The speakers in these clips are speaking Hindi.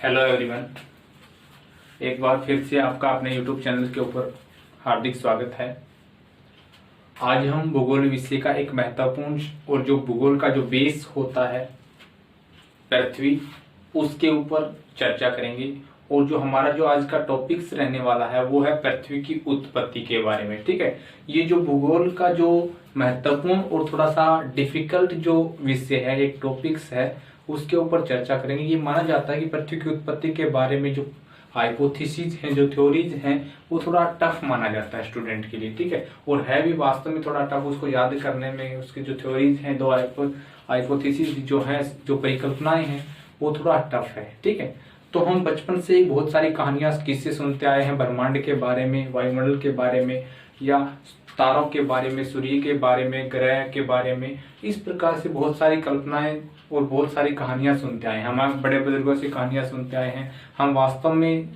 हेलो एवरीवन, एक बार फिर से आपका अपने यूट्यूब चैनल के ऊपर हार्दिक स्वागत है। आज हम भूगोल विषय का एक महत्वपूर्ण और जो भूगोल का जो बेस होता है पृथ्वी, उसके ऊपर चर्चा करेंगे। और जो हमारा जो आज का टॉपिक्स रहने वाला है वो है पृथ्वी की उत्पत्ति के बारे में। ठीक है, ये जो भूगोल का जो महत्वपूर्ण और थोड़ा सा डिफिकल्ट जो विषय है, एक टॉपिक्स है, उसके ऊपर चर्चा करेंगे। ये माना जाता है कि पृथ्वी की उत्पत्ति के बारे में जो हाइपोथेसिस हैं, जो थ्योरीज हैं, वो थोड़ा टफ माना जाता है स्टूडेंट के लिए। ठीक है, और है भी वास्तव में थोड़ा टफ उसको याद करने में। उसके जो थ्योरीज हैं, दो हाइपोथेसिस जो है, जो परिकल्पनाएं हैं, वो थोड़ा टफ है। ठीक है, तो हम बचपन से ही बहुत सारी कहानियां किस्से सुनते आए हैं ब्रह्मांड के बारे में, वायुमंडल के बारे में, या तारों के बारे में, सूर्य के बारे में, ग्रह के बारे में। इस प्रकार से बहुत सारी कल्पनाएं और बहुत सारी कहानियां सुनते आए हैं। हमारे बड़े बुजुर्गों से कहानियां सुनते आए हैं। हम वास्तव में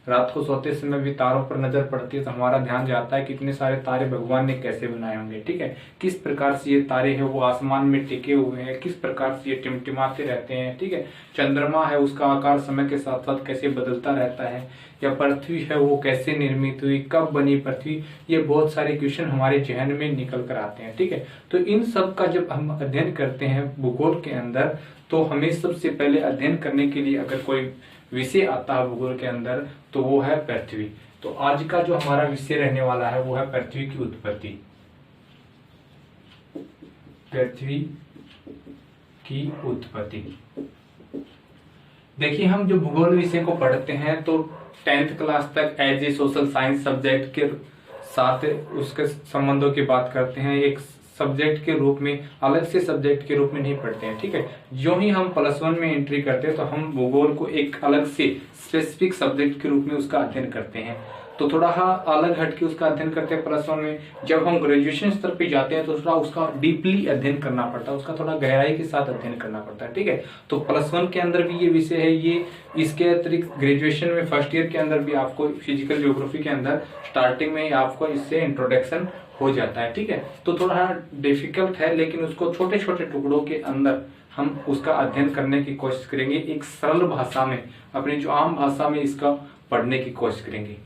रात को सोते समय भी तारों पर नजर पड़ती है तो हमारा ध्यान जाता है कि इतने सारे तारे भगवान ने कैसे बनाए होंगे। ठीक है, किस प्रकार से ये तारे हैं वो आसमान में टिके हुए हैं, किस प्रकार से ये टिमटिमाते रहते हैं। ठीक है, चंद्रमा है, उसका आकार समय के साथ साथ कैसे बदलता रहता है, या पृथ्वी है वो कैसे निर्मित हुई, कब बनी पृथ्वी। ये बहुत सारे क्वेश्चन हमारे जहन में निकल कर आते हैं। ठीक है, तो इन सब का जब हम अध्ययन करते हैं भूगोल के अंदर, तो हमें सबसे पहले अध्ययन करने के लिए अगर कोई विषय आता है भूगोल के अंदर तो वो है पृथ्वी। तो आज का जो हमारा विषय रहने वाला है वो है पृथ्वी की उत्पत्ति। पृथ्वी की उत्पत्ति। देखिए, हम जो भूगोल विषय को पढ़ते हैं तो 10th क्लास तक as a social science subject के साथ उसके संबंधों की बात करते हैं। एक सब्जेक्ट के रूप में, अलग से सब्जेक्ट के रूप में नहीं पढ़ते हैं। ठीक है, जो ही हम +1 में एंट्री करते हैं तो हम भूगोल को एक अलग से स्पेसिफिक सब्जेक्ट के रूप में उसका अध्ययन करते हैं। तो थोड़ा अलग हटके उसका अध्ययन करते हैं +1 में। जब हम ग्रेजुएशन स्तर पे जाते हैं तो थोड़ा उसका डीपली अध्ययन करना पड़ता है, उसका थोड़ा गहराई के साथ अध्ययन करना पड़ता है। ठीक है, तो +1 के अंदर भी ये विषय है। ये इसके अतिरिक्त ग्रेजुएशन में फर्स्ट ईयर के अंदर भी आपको फिजिकल ज्योग्राफी के अंदर स्टार्टिंग में आपको इससे इंट्रोडक्शन हो जाता है। ठीक है, तो थोड़ा डिफिकल्ट है, लेकिन उसको छोटे छोटे टुकड़ों के अंदर हम उसका अध्ययन करने की कोशिश करेंगे। एक सरल भाषा में, अपनी जो आम भाषा में इसका पढ़ने की कोशिश करेंगे।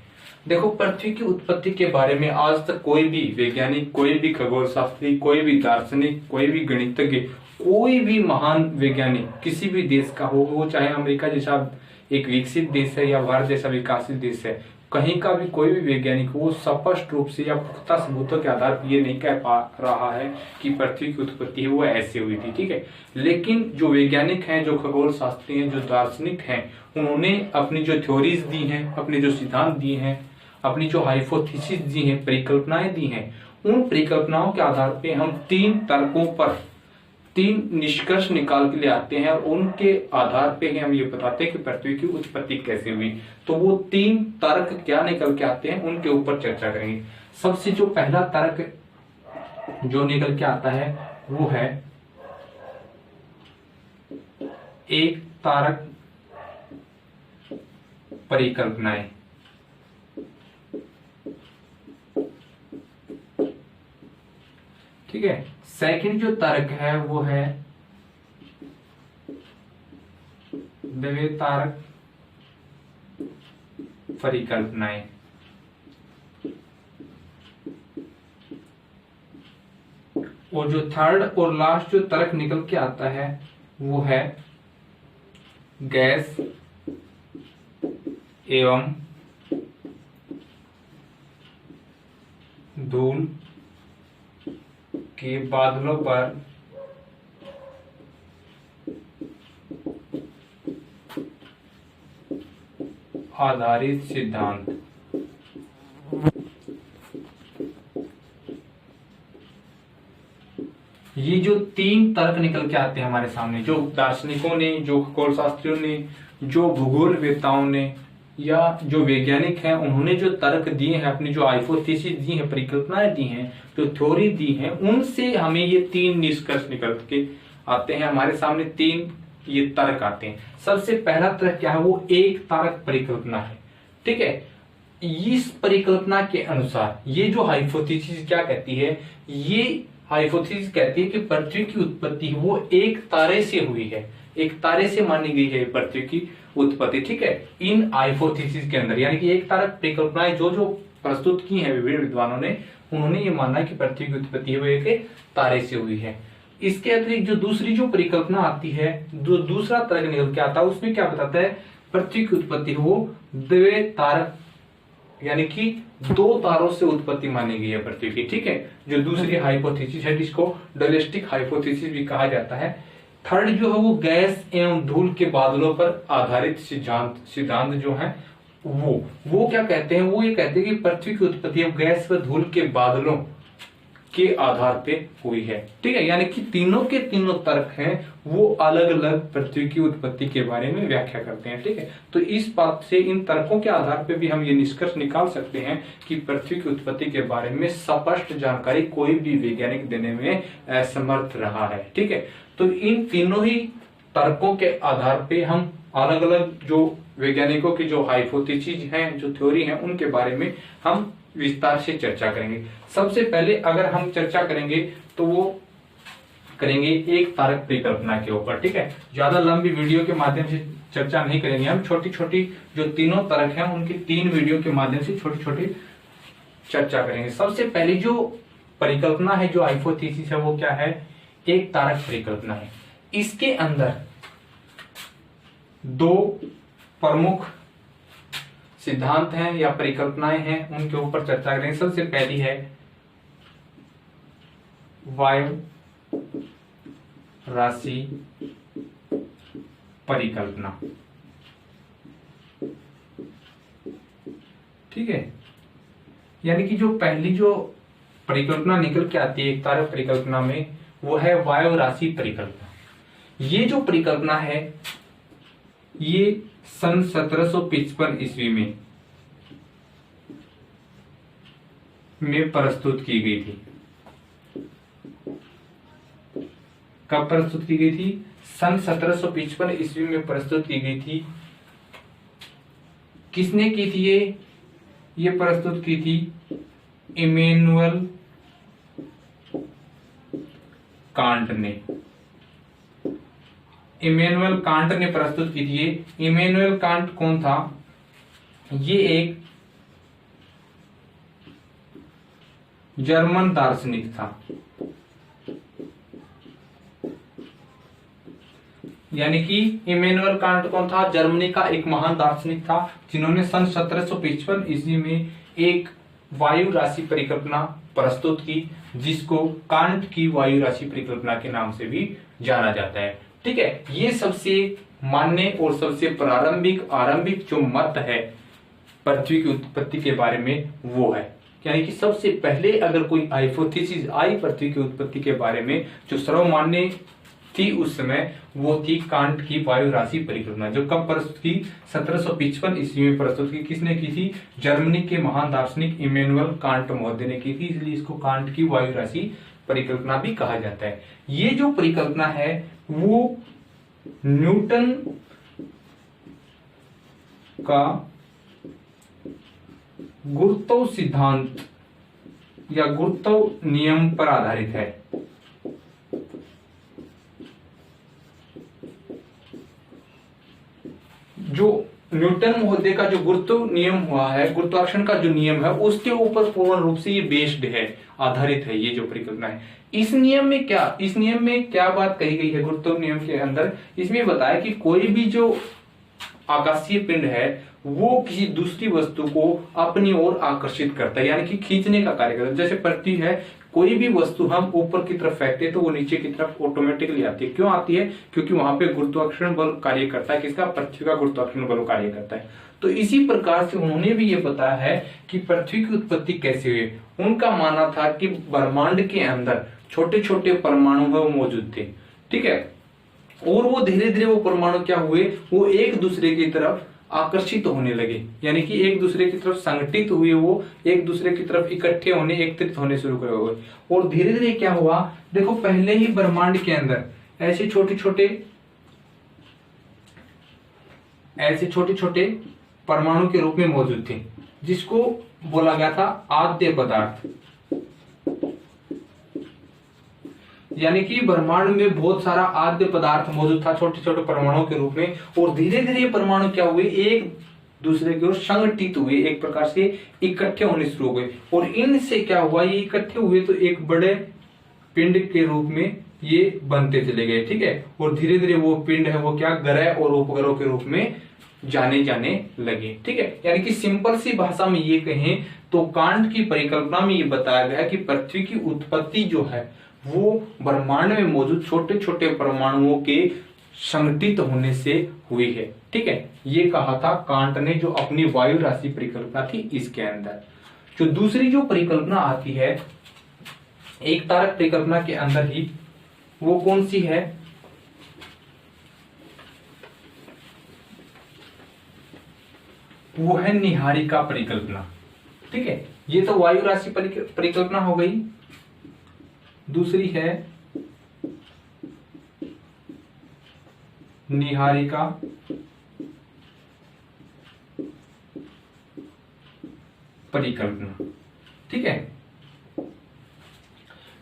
देखो, पृथ्वी की उत्पत्ति के बारे में आज तक कोई भी वैज्ञानिक, कोई भी खगोल शास्त्री, कोई भी दार्शनिक, कोई भी गणितज्ञ, कोई भी महान वैज्ञानिक किसी भी देश का हो, वो चाहे अमेरिका जैसा एक विकसित देश है या भारत जैसा विकासित देश है, कहीं का भी कोई भी वैज्ञानिक वो स्पष्ट रूप से या पुख्ता सबूतों के आधार पर ये नहीं कह पा रहा है कि पृथ्वी की उत्पत्ति है वो ऐसे हुई थी। ठीक है, लेकिन जो वैज्ञानिक हैं, जो खगोल शास्त्री हैं, जो दार्शनिक हैं, उन्होंने अपनी जो थ्योरीज दी हैं, अपने जो सिद्धांत दिए हैं, अपनी जो हाइपोथेसिस दी हैं, परिकल्पनाएं दी हैं, उन परिकल्पनाओं के आधार पे हम 3 तर्कों पर 3 निष्कर्ष निकाल के ले आते हैं और उनके आधार पे हम ये बताते हैं कि पृथ्वी की उत्पत्ति कैसे हुई। तो वो 3 तर्क क्या निकल के आते हैं उनके ऊपर चर्चा करेंगे। सबसे जो पहला तर्क जो निकल के आता है वो है एक तारक परिकल्पनाएं। ठीक है, सेकंड जो तर्क है वो है द्वितारक परिकल्पनाएं। और जो थर्ड और लास्ट जो तर्क निकल के आता है वो है गैस एवं धूल के बादलों पर आधारित सिद्धांत। ये जो 3 तर्क निकल के आते हैं हमारे सामने, जो दार्शनिकों ने, जो खगोल शास्त्रियों ने, जो भूगोलवेताओं ने, या जो वैज्ञानिक हैं, उन्होंने जो तर्क दिए हैं, अपनी जो हाइपोथेसिस दी हैं, परिकल्पनाएं दी हैं, जो थ्योरी दी हैं, उनसे हमें ये 3 निष्कर्ष निकल के आते हैं। हमारे सामने 3 ये तर्क आते हैं। सबसे पहला तर्क क्या है, वो एक तारक परिकल्पना है। ठीक है, इस परिकल्पना के अनुसार ये जो हाइपोथेसिस क्या कहती है, ये हाइपोथेसिस कहती है कि पृथ्वी की उत्पत्ति वो एक तारे से हुई है, एक तारे से मानी गई है पृथ्वी की उत्पत्ति। ठीक है, इन हाइपोथेसिस के अंदर यानी कि एक तारक परिकल्पनाएं जो जो प्रस्तुत की हैं विभिन्न विद्वानों ने, उन्होंने ये माना कि पृथ्वी की उत्पत्ति वो एक तारे से हुई है। इसके अतिरिक्त जो दूसरी जो परिकल्पना आती है, जो दूसरा तर्क निकल के आता है, उसमें क्या बताता है, पृथ्वी की उत्पत्ति वो द्वे तारक यानी कि दो तारों से उत्पत्ति मानी गई है पृथ्वी की। ठीक है, जो दूसरी हाइपोथेसिस है जिसको डोलेस्टिक हाइपोथेसिस भी कहा जाता है। थर्ड जो है वो गैस एवं धूल के बादलों पर आधारित सिद्धांत जो है वो क्या कहते हैं, वो ये कहते हैं कि पृथ्वी की उत्पत्ति अब गैस व धूल के बादलों के आधार पे हुई है। ठीक है, यानी कि तीनों के तीनों तर्क हैं वो अलग अलग पृथ्वी की उत्पत्ति के बारे में व्याख्या करते हैं। ठीक है, तो इस बात से इन तर्कों के आधार पे भी हम ये निष्कर्ष निकाल सकते हैं कि पृथ्वी की उत्पत्ति के बारे में स्पष्ट जानकारी कोई भी वैज्ञानिक देने में असमर्थ रहा है। ठीक है, तो इन तीनों ही तर्कों के आधार पे हम अलग अलग जो वैज्ञानिकों की जो हाइपोथेसिस हैं, जो थ्योरी हैं, उनके बारे में हम विस्तार से चर्चा करेंगे। सबसे पहले अगर हम चर्चा करेंगे तो वो करेंगे एक तारक परिकल्पना के ऊपर। ठीक है, ज्यादा लंबी वीडियो के माध्यम से चर्चा नहीं करेंगे, हम छोटी छोटी जो तीनों तारक हैं उनकी 3 वीडियो के माध्यम से छोटी छोटी चर्चा करेंगे। सबसे पहले जो परिकल्पना है, जो हाइपोथेसिस है, वो क्या है, एक तारक परिकल्पना है। इसके अंदर 2 प्रमुख सिद्धांत हैं या परिकल्पनाएं हैं, उनके ऊपर चर्चा करेंगे। सबसे पहली है वायु राशि परिकल्पना। ठीक है, यानी कि जो पहली जो परिकल्पना निकल के आती है एक तारक परिकल्पना में, वो है वायु राशि परिकल्पना। ये जो परिकल्पना है ये सन 1755 ईस्वी में प्रस्तुत की गई थी। कब प्रस्तुत की गई थी? सन 1755 ईस्वी में प्रस्तुत की गई थी। किसने की थी ये प्रस्तुत की थी इमैनुअल कांट ने। इमैनुअल कांट ने प्रस्तुत की थी। इमैनुअल कांट कौन था? ये एक जर्मन दार्शनिक था, यानी कि इमैनुअल कांट कौन था? जर्मनी का एक महान दार्शनिक था, जिन्होंने सन 1755 ईस्वी में एक वायु राशि परिकल्पना प्रस्तुत की, जिसको कांट की वायु राशि परिकल्पना के नाम से भी जाना जाता है। ठीक है, ये सबसे मान्य और सबसे आरंभिक जो मत है पृथ्वी की उत्पत्ति के बारे में वो है। यानी कि सबसे पहले अगर कोई हाइपोथेसिस आई पृथ्वी की उत्पत्ति के बारे में जो सर्वमान्य थी उस समय, वो थी कांट की वायु राशि परिकल्पना, जो कब प्रस्तुत की? 1755 ईस्वी में प्रस्तुत की। किसने की थी? जर्मनी के महान दार्शनिक इमैनुअल कांट महोदय ने की थी, इसलिए इसको कांट की वायु राशि परिकल्पना भी कहा जाता है। ये जो परिकल्पना है वो न्यूटन का गुरुत्व सिद्धांत या गुरुत्व नियम पर आधारित है। जो न्यूटन महोदय का जो गुरुत्व नियम हुआ है, गुरुत्वाकर्षण का जो नियम है, उसके ऊपर पूर्ण रूप से ये बेस्ड है, आधारित है ये जो परिकल्पना है। इस नियम में क्या बात कही गई है गुरुत्व नियम के अंदर? इसमें बताया कि कोई भी जो आकाशीय पिंड है वो किसी दूसरी वस्तु को अपनी ओर आकर्षित करता है, यानी कि खींचने का कार्य करता है। जैसे पृथ्वी है, कोई भी वस्तु हम ऊपर की तरफ फेंकते हैं तो वो नीचे की तरफ ऑटोमेटिकली आती है। क्यों आती है? क्योंकि वहां पे गुरुत्वाकर्षण बल कार्य करता है। किसका? पृथ्वी का गुरुत्वाकर्षण बल कार्य करता है। तो इसी प्रकार से उन्होंने भी ये बताया है कि पृथ्वी की उत्पत्ति कैसे हुई। उनका मानना था कि ब्रह्मांड के अंदर छोटे छोटे परमाणु वो मौजूद थे। ठीक है, और वो धीरे धीरे वो परमाणु क्या हुए, वो एक दूसरे की तरफ आकर्षित होने लगे, यानी कि एक दूसरे की तरफ संगठित हुए, वो एक दूसरे की तरफ इकट्ठे होने, एकत्रित होने शुरू हुए। और धीरे धीरे क्या हुआ, देखो पहले ही ब्रह्मांड के अंदर ऐसे छोटे छोटे परमाणु के रूप में मौजूद थे, जिसको बोला गया था आद्य पदार्थ। यानी कि ब्रह्मांड में बहुत सारा आद्य पदार्थ मौजूद था छोटे छोटे परमाणुओं के रूप में, और धीरे धीरे ये परमाणु क्या हुए, एक दूसरे की ओर संगठित हुए, एक प्रकार से इकट्ठे होने शुरू हो गए, और इनसे क्या हुआ, ये इकट्ठे हुए तो एक बड़े पिंड के रूप में ये बनते चले गए। ठीक है, और धीरे धीरे वो पिंड है वो क्या, ग्रह और उपग्रहों के रूप में जाने लगे। ठीक है, यानी कि सिंपल सी भाषा में ये कहें तो कांट की परिकल्पना में ये बताया गया कि पृथ्वी की उत्पत्ति जो है वो ब्रह्मांड में मौजूद छोटे छोटे परमाणुओं के संगठित होने से हुई है। ठीक है, ये कहा था कांट ने, जो अपनी वायु राशि परिकल्पना थी इसके अंदर। जो दूसरी जो परिकल्पना आती है एक तारक परिकल्पना के अंदर ही, वो कौन सी है, वो है निहारिका परिकल्पना। ठीक है, ये तो वायु राशि परिकल्पना हो गई। दूसरी है निहारिका परिकल्पना। ठीक है,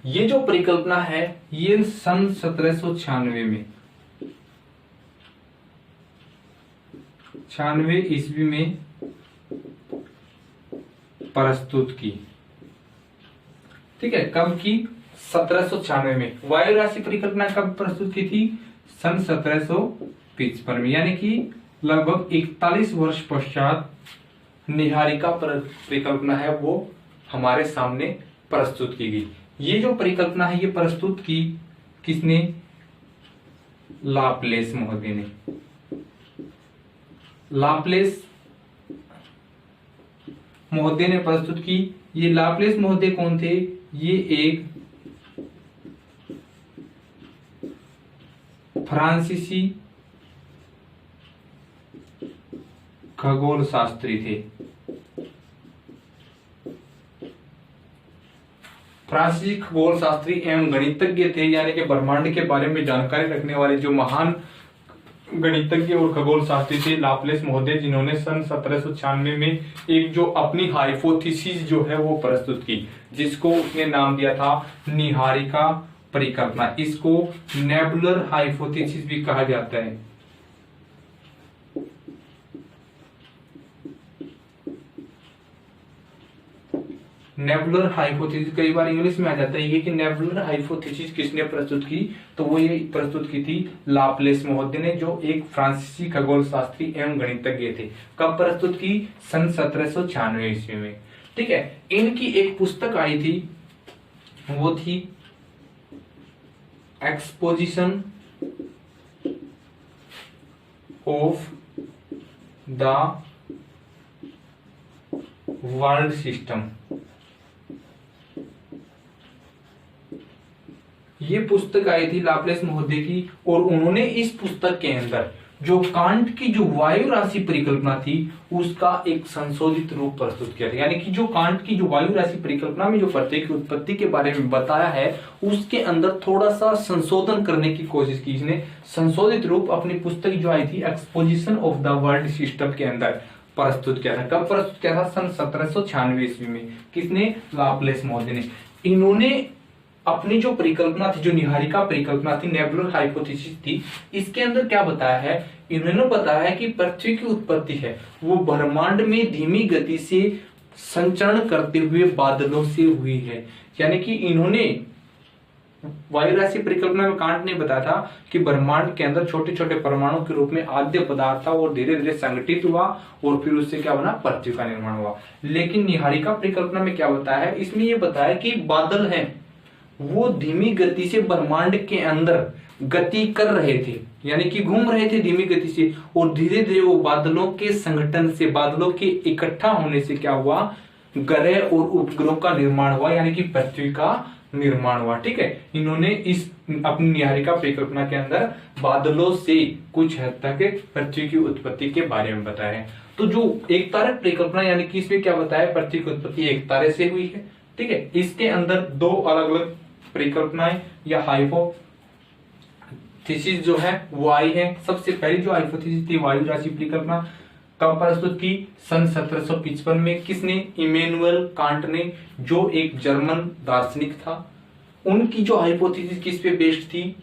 ये जो परिकल्पना है ये सन 1796 में 96 ईस्वी में प्रस्तुत की। ठीक है, कब की, 1796 में। वायु राशि परिकल्पना कब प्रस्तुत की थी, सन 1755 में, यानी कि लगभग 41 वर्ष पश्चात निहारिका परिकल्पना है वो हमारे सामने प्रस्तुत की गई। ये जो परिकल्पना है ये प्रस्तुत की किसने, लाप्लेस महोदय ने। लाप्लेस महोदय ने प्रस्तुत की। ये लाप्लेस महोदय कौन थे, ये एक फ्रांसीसी खगोल शास्त्री थे। फ्रांसीसी खगोल शास्त्री एवं गणितज्ञ थे, यानी कि ब्रह्मांड के बारे में जानकारी रखने वाले जो महान गणितज्ञ और खगोल शास्त्री थे लाप्लेस महोदय, जिन्होंने सन 1796 में एक जो अपनी हाइपोथेसिस जो है वो प्रस्तुत की, जिसको उसने नाम दिया था निहारिका परिकल्पना। इसको नेबुलर हाइपोथेसिस भी कहा जाता है। नेबुलर हाइपोथेसिस कई बार इंग्लिश में आ जाता है ये कि नेबुलर हाइपोथेसिस किसने प्रस्तुत की, तो वो ये प्रस्तुत की थी लाप्लेस महोदय ने, जो एक फ्रांसीसी खगोल शास्त्री एवं गणितज्ञ थे। कब प्रस्तुत की, सन 1796 ईस्वी में। ठीक है, इनकी एक पुस्तक आई थी, वो थी exposition of the world system. ये पुस्तक आई थी लाप्लेस महोदय की, और उन्होंने इस पुस्तक के अंदर जो कांट की जो वायु राशि परिकल्पना थी उसका एक संशोधित रूप प्रस्तुत किया था। यानी कि जो कांट की जो वायु राशि परिकल्पना में जो पृथ्वी की उत्पत्ति के बारे में बताया है उसके अंदर थोड़ा सा संशोधन करने की कोशिश की इसने। संशोधित रूप अपनी पुस्तक जो आई थी exposition of the world system के अंदर प्रस्तुत किया था। कब प्रस्तुत किया था, सन 1796 ईस्वी में। किसने, लाप्लेस महोदय ने। इन्होंने अपनी जो परिकल्पना थी, जो निहारिका परिकल्पना थी, नेबुलर हाइपोथेसिस थी, इसके अंदर क्या बताया है, इन्होंने बताया है कि पृथ्वी की उत्पत्ति है वो ब्रह्मांड में धीमी गति से संचरण करते हुए बादलों से हुई है। यानी कि इन्होंने वायु राशि परिकल्पना में कांट ने बताया था कि ब्रह्मांड के अंदर छोटे छोटे परमाणु के रूप में आद्य पदार्थ था और धीरे धीरे संगठित हुआ और फिर उससे क्या बना, पृथ्वी का निर्माण हुआ। लेकिन निहारिका परिकल्पना में क्या बताया है, इसमें यह बताया कि बादल हैं वो धीमी गति से ब्रह्मांड के अंदर गति कर रहे थे, यानी कि घूम रहे थे धीमी गति से, और धीरे धीरे वो बादलों के संगठन से, बादलों के इकट्ठा होने से क्या हुआ, ग्रह और उपग्रहों का निर्माण हुआ, यानी कि पृथ्वी का निर्माण हुआ। ठीक है, इन्होंने इस अपनी निहारिका परिकल्पना के अंदर बादलों से कुछ हद तक पृथ्वी की उत्पत्ति के बारे में बताया है। तो जो एक तारक परिकल्पना, यानी कि इसमें क्या बताया, पृथ्वी की उत्पत्ति एक तारे से हुई है। ठीक है, इसके अंदर दो अलग अलग परिकल्पनाएं या हाइपोथेसिस जो है वो आई है। सबसे पहली जो हाइपोथेसिस थी वायु राशि परिकल्पना, कब प्रस्तुत की, सन 1755 में। किसने, इमैनुअल कांट ने, जो एक जर्मन दार्शनिक था। उनकी जो हाइपोथेसिस किस पे बेस्ड थी,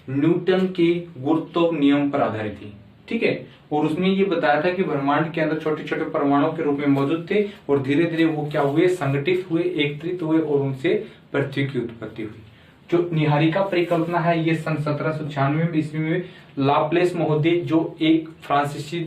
न्यूटन के गुरुत्व नियम पर आधारित थी, ठीक है। और उसमें ये बताया था कि ब्रह्मांड के अंदर छोटे छोटे परमाणुओं के रूप में मौजूद थे और धीरे धीरे वो क्या हुए, संगठित हुए, एकत्रित हुए और उनसे पृथ्वी की उत्पत्ति हुई। जो निहारिका परिकल्पना है ये सन 1796 ईस्वी में लाप्लेस महोदय, जो एक फ्रांसीसी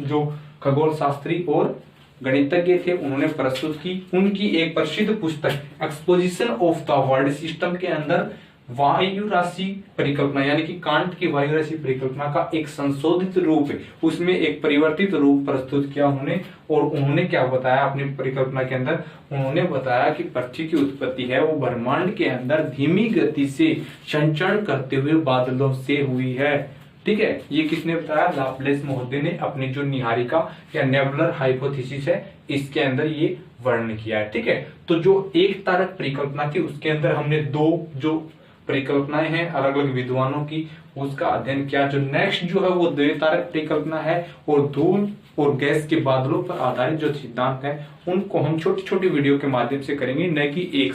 जो खगोल शास्त्री और गणितज्ञ थे, उन्होंने प्रस्तुत की। उनकी एक प्रसिद्ध पुस्तक exposition of the world system के अंदर वायु राशि परिकल्पना यानी कि कांट की वायु राशि परिकल्पना का एक संशोधित रूप है, उसमें एक परिवर्तित रूप प्रस्तुत किया उन्होंने। और उन्होंने क्या बताया अपनी परिकल्पना के अंदर, उन्होंने बताया कि पृथ्वी की उत्पत्ति है वो ब्रह्मांड के अंदर धीमी गति से संचरण करते हुए बादलों से हुई है, ठीक है। ये किसने बताया, लाप्लेस महोदय ने अपनी जो निहारिका या नेबुलर हाइपोथेसिस है इसके अंदर ये वर्णन किया है, ठीक है। तो जो एक तारक परिकल्पना थी उसके अंदर हमने दो जो परिकल्पनाएं हैं अलग अलग विद्वानों की उसका अध्ययन किया। जो नेक्स्ट जो है वो द्वितारक परिकल्पना है और धूल और गैस के बादलों पर आधारित जो सिद्धांत है उनको हम छोटी छोटी वीडियो के माध्यम से करेंगे, न कि एक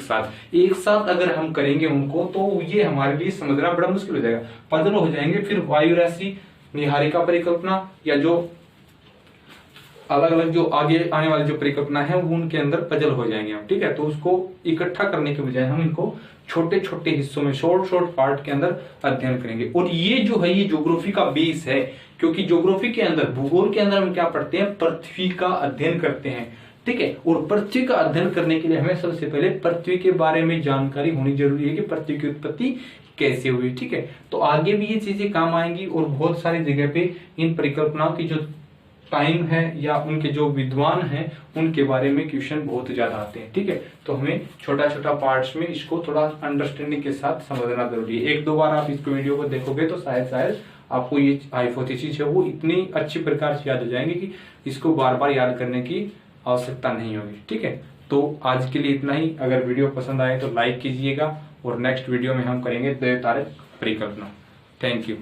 साथ अगर हम करेंगे उनको तो ये हमारे लिए समझना बड़ा मुश्किल हो जाएगा, पजल हो जाएंगे। फिर वायु राशि, निहारिका परिकल्पना या जो अलग अलग जो आगे आने वाली जो परिकल्पना है वो उनके अंदर पजल हो जाएंगे हम, ठीक है। तो उसको इकट्ठा करने के बजाय हम इनको छोटे छोटे हिस्सों में शॉर्ट पार्ट के अंदर अध्ययन करेंगे। और ये जो है ये ज्योग्राफी का बेस है, क्योंकि ज्योग्राफी के अंदर, भूगोल के अंदर हम क्या पढ़ते हैं, पृथ्वी का अध्ययन करते हैं, ठीक है। और पृथ्वी का अध्ययन करने के लिए हमें सबसे पहले पृथ्वी के बारे में जानकारी होनी जरूरी है कि पृथ्वी की उत्पत्ति कैसे हुई, ठीक है। तो आगे भी ये चीजें काम आएंगी और बहुत सारी जगह पे इन परिकल्पनाओं की जो टाइम है या उनके जो विद्वान हैं उनके बारे में क्वेश्चन बहुत ज्यादा आते हैं, ठीक है। तो हमें छोटा छोटा पार्ट्स में इसको थोड़ा अंडरस्टैंडिंग के साथ समझना जरूरी है। एक दो बार आप इसको वीडियो को देखोगे तो शायद आपको ये हाइपोथेसिस है वो इतनी अच्छी प्रकार से याद हो जाएंगे कि इसको बार बार याद करने की आवश्यकता नहीं होगी, ठीक है। तो आज के लिए इतना ही। अगर वीडियो पसंद आए तो लाइक कीजिएगा और नेक्स्ट वीडियो में हम करेंगे द्वितारक परिकल्पना। Thank you.